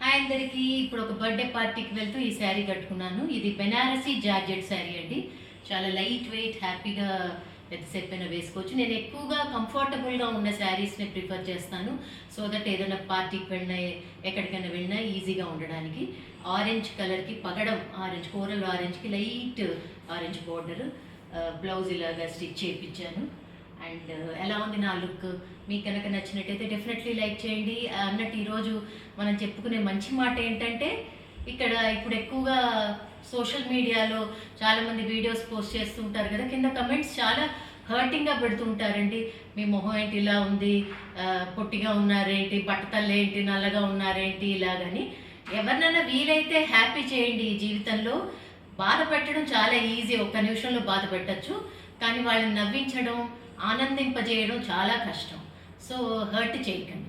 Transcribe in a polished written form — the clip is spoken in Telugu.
హాయ్ అందరికీ. ఇప్పుడు ఒక బర్త్డే పార్టీకి వెళ్తూ ఈ శారీ కట్టుకున్నాను. ఇది బెనారసీ జార్జెట్ శారీ అండి. చాలా లైట్ వెయిట్, హ్యాపీగా ఎంతసేపైనా వేసుకోవచ్చు. నేను ఎక్కువగా కంఫర్టబుల్గా ఉన్న శారీస్ని ప్రిఫర్ చేస్తాను. సో దట్ ఏదైనా పార్టీకి వెళ్ళినా, ఎక్కడికైనా వెళ్ళినా ఈజీగా ఉండడానికి. ఆరెంజ్ కలర్కి పగడం ఆరెంజ్, కోరల్ ఆరెంజ్కి లైట్ ఆరెంజ్ బోర్డర్, బ్లౌజ్ ఇలాగా స్టిచ్ చేయించాను. అండ్ ఎలా ఉంది నా లుక్? మీకు కనుక నచ్చినట్టయితే డెఫినెట్లీ లైక్ చేయండి. అన్నట్టు ఈరోజు మనం చెప్పుకునే మంచి మాట ఏంటంటే, ఇక్కడ ఇప్పుడు ఎక్కువగా సోషల్ మీడియాలో చాలామంది వీడియోస్ పోస్ట్ చేస్తుంటారు కదా, కింద కమెంట్స్ చాలా హర్టింగ్గా పెడుతుంటారండి. మీ మొహం ఏంటి ఇలా ఉంది, పొట్టిగా ఉన్నారేంటి, బట్టతల్లేంటి, నల్లగా ఉన్నారేంటి, ఇలాగని. ఎవరినైనా వీలైతే హ్యాపీ చేయండి. ఈ జీవితంలో బాధ పెట్టడం చాలా ఈజీ, ఒక్క నిమిషంలో బాధ పెట్టచ్చు. కానీ వాళ్ళని నవ్వించడం, ఆనందింపజేయడం చాలా కష్టం. సో హర్ట్ చేయకండి.